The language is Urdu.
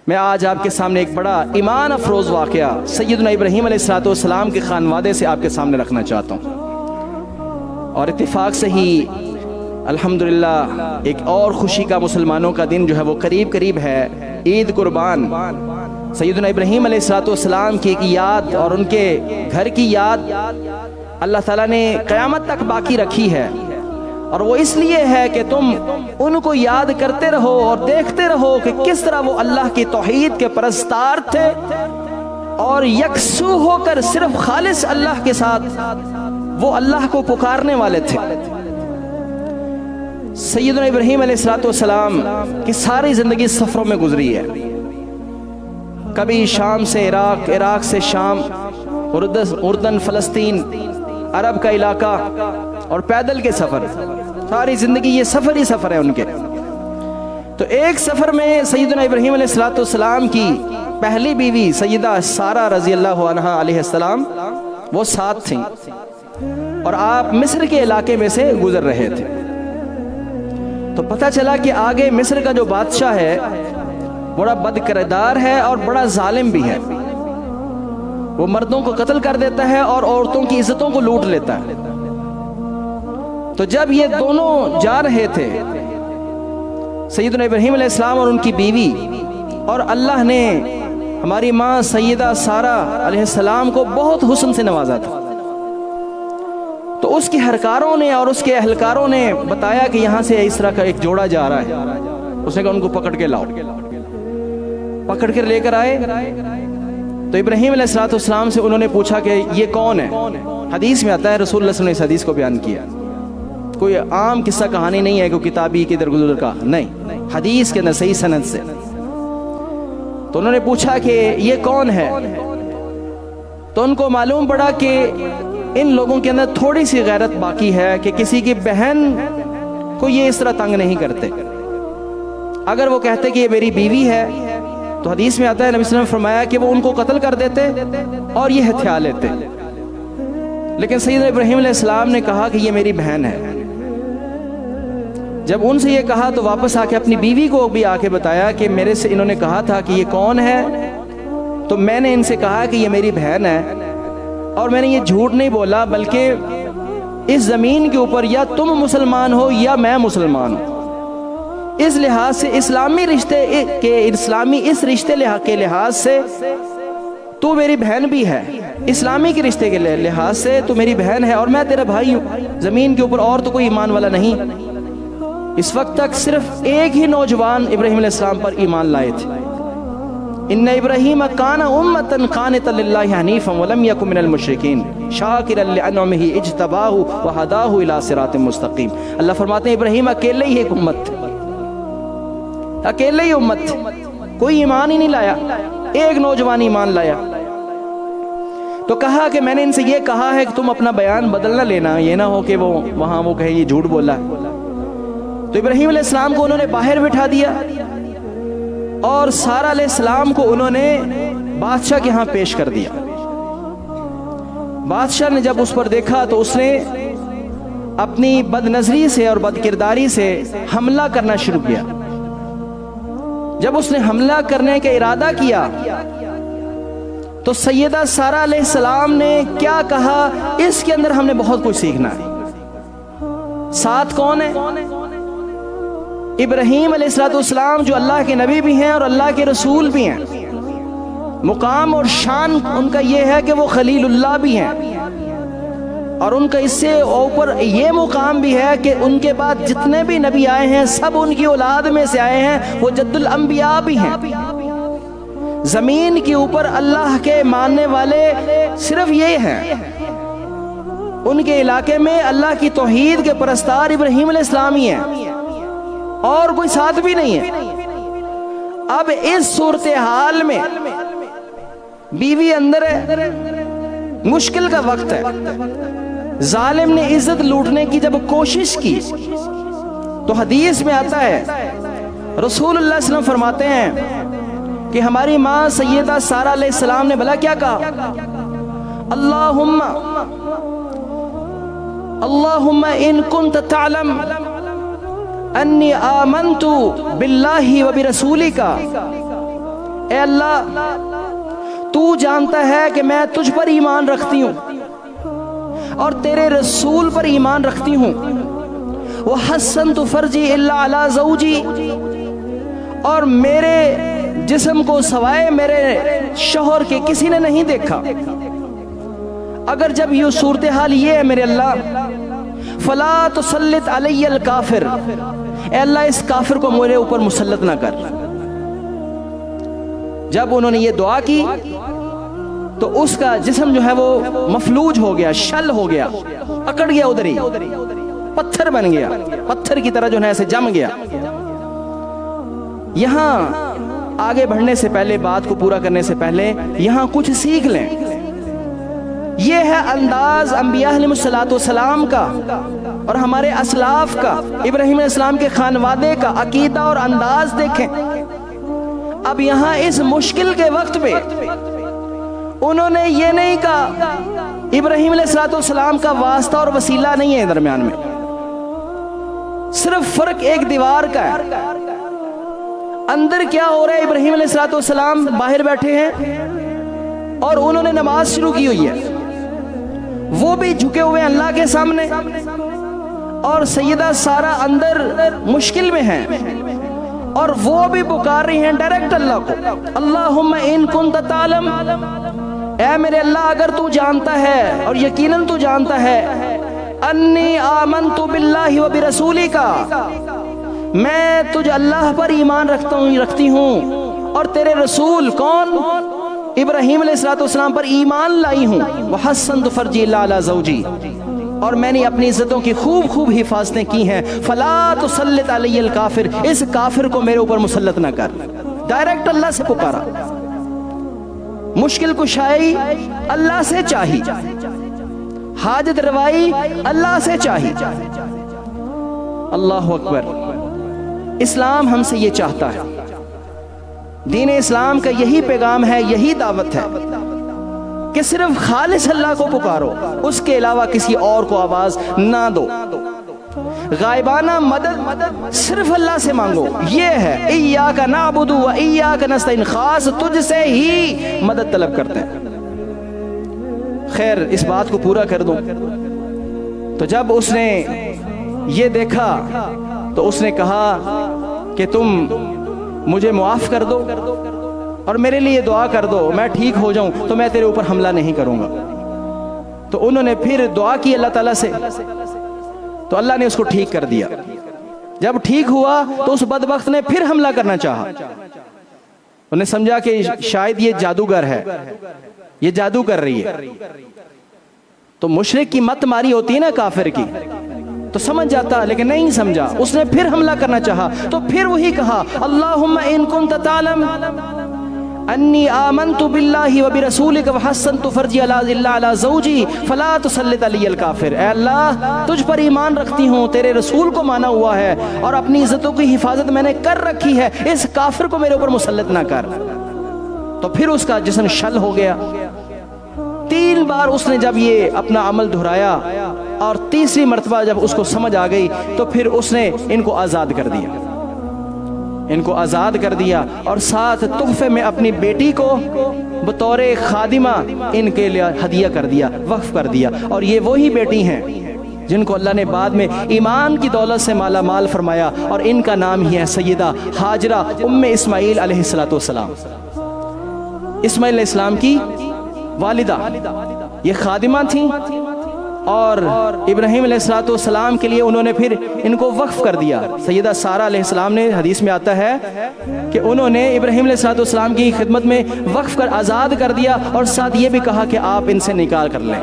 میں آج آپ کے سامنے ایک بڑا ایمان افروز واقعہ سیدنا ابراہیم علیہ السلام کے خانوادے سے آپ کے سامنے رکھنا چاہتا ہوں، اور اتفاق سے ہی الحمدللہ ایک اور خوشی کا مسلمانوں کا دن جو ہے وہ قریب ہے، عید قربان۔ سیدنا ابراہیم علیہ السلام کی ایک یاد اور ان کے گھر کی یاد اللہ تعالیٰ نے قیامت تک باقی رکھی ہے، اور وہ اس لیے ہے کہ تم ان کو یاد کرتے رہو اور دیکھتے رہو کہ کس طرح وہ اللہ کی توحید کے پرستار تھے اور یکسو ہو کر صرف خالص اللہ کے ساتھ وہ اللہ کو پکارنے والے تھے۔ سیدنا ابراہیم علیہ السلام کی ساری زندگی سفروں میں گزری ہے، کبھی شام سے عراق، عراق سے شام، اردن، فلسطین، عرب کا علاقہ، اور پیدل کے سفر، ساری زندگی یہ سفر ہی سفر ہے ان کے۔ تو ایک سفر میں سیدنا ابراہیم علیہ السلام کی پہلی بیوی سیدہ سارہ رضی اللہ عنہا علیہ السلام وہ ساتھ تھیں، اور آپ مصر کے علاقے میں سے گزر رہے تھے۔ تو پتہ چلا کہ آگے مصر کا جو بادشاہ ہے بڑا بد کردار ہے اور بڑا ظالم بھی ہے، وہ مردوں کو قتل کر دیتا ہے اور عورتوں کی عزتوں کو لوٹ لیتا ہے۔ تو جب یہ دونوں جا رہے تھے، سیدنا ابراہیم علیہ السلام اور ان کی بیوی، اور اللہ نے ہماری ماں سیدہ سارہ علیہ السلام کو بہت حسن سے نوازا تھا، تو اس کے ہرکاروں نے اور اس کے اہلکاروں نے بتایا کہ یہاں سے اس طرح کا ایک جوڑا جا رہا ہے۔ اس نے کہا ان کو پکڑ کے لاؤ، پکڑ کر لے کر آئے۔ تو ابراہیم علیہ السلام سے انہوں نے پوچھا کہ یہ کون ہے؟ حدیث میں آتا ہے، رسول اللہ صلی اللہ علیہ وسلم نے اس حدیث کو بیان کیا، کوئی عام قصہ کہانی نہیں ہے، کوئی کتابی کے درگزر کا نہیں، حدیث کے اندر صحیح سند سے۔ تو انہوں نے پوچھا کہ یہ کون ہے؟ تو ان کو معلوم پڑا کہ ان لوگوں کے اندر تھوڑی سی غیرت باقی ہے کہ کسی کی بہن کو یہ اس طرح تنگ نہیں کرتے۔ اگر وہ کہتے کہ یہ میری بیوی ہے تو حدیث میں آتا ہے، نبی صلی اللہ علیہ وسلم نے فرمایا کہ وہ ان کو قتل کر دیتے اور یہ ہتھیار لیتے، لیکن سیدنا ابراہیم علیہ السلام نے کہا کہ یہ میری بہن ہے۔ جب ان سے یہ کہا تو واپس آ کے اپنی بیوی کو بھی آ کے بتایا کہ میرے سے انہوں نے کہا تھا کہ یہ کون ہے، تو میں نے ان سے کہا کہ یہ میری بہن ہے، اور میں نے یہ جھوٹ نہیں بولا، بلکہ اس زمین کے اوپر یا تم مسلمان ہو یا میں مسلمان ہوں، اس لحاظ سے اسلامی رشتے کے اس رشتے کے لحاظ سے تو میری بہن بھی ہے، اسلامی کے رشتے کے لحاظ سے تو میری بہن ہے، اور میں تیرا بھائی ہوں، زمین کے اوپر اور تو کوئی ایمان والا نہیں۔ اس وقت تک صرف ایک ہی نوجوان ابراہیم علیہ السلام پر ایمان لائے تھے، ان ابراہیم کان امۃ قانتا للہ حنیفا ولم یکن من المشرکین شاکرا لانعمہ اجتباہ وہداہ الی صراط مستقیم۔ اللہ فرماتے ہیں ابراہیم اکیلے ہی ایک امت تھے، اکیلے ہی امت تھے، کوئی ایمان ہی نہیں لایا، ایک نوجوان ایمان لایا۔ تو کہا کہ میں نے ان سے یہ کہا ہے کہ تم اپنا بیان بدل نہ لینا، یہ نہ ہو کہ وہ وہاں وہ کہے یہ جھوٹ بولا ہے۔ تو ابراہیم علیہ السلام کو انہوں نے باہر بٹھا دیا، اور سارہ علیہ السلام کو انہوں نے بادشاہ کے ہاں پیش کر دیا۔ بادشاہ نے جب اس پر دیکھا تو اس نے اپنی بد نظری سے اور بد کرداری سے حملہ کرنا شروع کیا۔ جب اس نے حملہ کرنے کا ارادہ کیا تو سیدہ سارہ علیہ السلام نے کیا کہا، اس کے اندر ہم نے بہت کچھ سیکھنا ہے۔ ساتھ کون ہے؟ ابراہیم علیہ السلام جو اللہ کے نبی بھی ہیں اور اللہ کے رسول بھی ہیں، مقام اور شان ان کا یہ ہے کہ وہ خلیل اللہ بھی ہیں، اور ان کا اس سے اوپر یہ مقام بھی ہے کہ ان کے بعد جتنے بھی نبی آئے ہیں سب ان کی اولاد میں سے آئے ہیں، وہ جد الانبیاء بھی ہیں۔ زمین کے اوپر اللہ کے ماننے والے صرف یہ ہیں، ان کے علاقے میں اللہ کی توحید کے پرستار ابراہیم علیہ السلام ہی ہیں، اور کوئی ساتھ بھی نہیں ہے۔ اب اس صورتحال میں بیوی اندر ہے، مشکل کا وقت ہے، ظالم نے عزت لوٹنے کی جب کوشش کی تو حدیث میں آتا ہے، رسول اللہ صلی اللہ علیہ وسلم فرماتے ہیں کہ ہماری ماں سیدہ سارہ علیہ السلام نے بھلا کیا کہا، اللہم ان کنت تعلم انی آمنت باللہ و برسولک اے اللہ تو جانتا ہے کہ میں تجھ پر ایمان رکھتی ہوں اور تیرے رسول پر ایمان رکھتی ہوں. وَحَسَّنْتُ فَرْجِي إِلَّا عَلَىٰ زَوْجِي، اور میرے جسم کو سوائے میرے شوہر کے کسی نے نہیں دیکھا. اگر جب یہ صورتحال یہ ہے میرے اللہ، فَلَا تُسَلِّطْ عَلَيَّ الْكَافِرِ، اے اللہ اس کافر کو میرے اوپر مسلط نہ کر. جب انہوں نے یہ دعا کی تو اس کا جسم جو ہے وہ مفلوج ہو گیا، شل ہو گیا، اکڑ گیا، ادھر ہی پتھر بن گیا، پتھر کی طرح جو ہے ایسے جم گیا. یہاں آگے بڑھنے سے پہلے، بات کو پورا کرنے سے پہلے یہاں کچھ سیکھ لیں. یہ ہے انداز انبیاء علیہ السلام کا اور ہمارے اسلاف کا، ابراہیم علیہ السلام کے خانوادے کا عقیدہ اور انداز دیکھیں. اب یہاں اس مشکل کے وقت پہ انہوں نے یہ نہیں کہا، ابراہیم علیہ السلام کا واسطہ اور وسیلہ نہیں ہے درمیان میں، صرف فرق ایک دیوار کا ہے. اندر کیا ہو رہا ہے؟ ابراہیم علیہ السلام باہر بیٹھے ہیں اور انہوں نے نماز شروع کی ہوئی ہے، وہ بھی جھکے ہوئے اللہ کے سامنے، اور سیدہ سارہ اندر مشکل میں ہیں اور وہ بھی پکار رہی ہیں ڈائریکٹ اللہ کو، اللہم ان کنت تعلم، اے میرے اللہ اگر تو جانتا ہے اور یقیناً تو جانتا ہے، انی آمنت باللہ و برسولی کا، میں تجھ اللہ پر ایمان رکھتی ہوں اور تیرے رسول کون؟ ابراہیم علیہ السلام پر ایمان لائی ہوں. وحسنت فرجی اللہ علی زوجی، اور میں نے اپنی عزتوں کی خوب خوب حفاظتیں کی ہیں. فلا تسلط علی الکافر، اس کافر کو میرے اوپر مسلط نہ کر. ڈائریکٹ اللہ سے پکارا، مشکل کشائی اللہ سے چاہی، حاجت روائی اللہ سے چاہی. اللہ اکبر. اسلام ہم سے یہ چاہتا ہے، دین اسلام کا یہی پیغام ہے، یہی دعوت ہے کہ صرف خالص اللہ کو پکارو، اس کے علاوہ کسی اور کو آواز نہ دو. غائبانہ مدد صرف اللہ سے مانگو. یہ ہے ایاک نعبد و ایاک نستعین، خاص تجھ سے ہی مدد طلب کرتے ہیں. خیر اس بات کو پورا کر دوں تو جب اس نے یہ دیکھا تو اس نے کہا کہ تم مجھے معاف کر دو اور میرے لیے دعا کر دو، میں ٹھیک ہو جاؤں تو میں تیرے اوپر حملہ نہیں کروں گا. تو انہوں نے پھر دعا کی اللہ تعالیٰ سے، تو اللہ نے اس کو ٹھیک کر دیا. جب ٹھیک ہوا تو اس بدبخت نے پھر حملہ کرنا چاہا. انہوں نے سمجھا کہ شاید یہ جادوگر ہے، یہ جادو کر رہی ہے. تو مشرک کی مت ماری ہوتی ہے نا کافر کی، تو سمجھ جاتا، لیکن نہیں سمجھا. اس نے پھر حملہ کرنا چاہا تو پھر وہی کہا، اللہم ان کنت تعلم انی آمنت باللہ و برسولک وحسنت فرجی اللہ علی زوجی فلا تسلط علی الکافر. اے اللہ تجھ پر ایمان رکھتی ہوں، تیرے رسول کو مانا ہوا ہے اور اپنی عزتوں کی حفاظت میں نے کر رکھی ہے، اس کافر کو میرے اوپر مسلط نہ کر. تو پھر اس کا جسم شل ہو گیا. 3 بار اس نے جب یہ اپنا عمل دہرایا اور تیسری مرتبہ جب اس کو سمجھ آ گئی تو پھر اس نے ان کو آزاد کر دیا، ان کو آزاد کر دیا اور ساتھ تحفے میں اپنی بیٹی کو بطور خادمہ ان کے لیے ہدیہ کر دیا، وقف کر دیا. اور یہ وہی بیٹی ہیں جن کو اللہ نے بعد میں ایمان کی دولت سے مالا مال فرمایا، اور ان کا نام ہی ہے سیدہ ہاجرہ ام اسماعیل علیہ السلام. اسماعیل علیہ السلام کی والدہ یہ خادمہ تھیں اور ابراہیم علیہ السلام کے لیے انہوں نے پھر ان کو وقف کر دیا. سیدہ سارہ علیہ السلام نے حدیث میں آتا ہے کہ انہوں نے ابراہیم علیہ السلام کی خدمت میں وقف کر آزاد کر دیا اور ساتھ یہ بھی کہا کہ آپ ان سے نکاح کر لیں.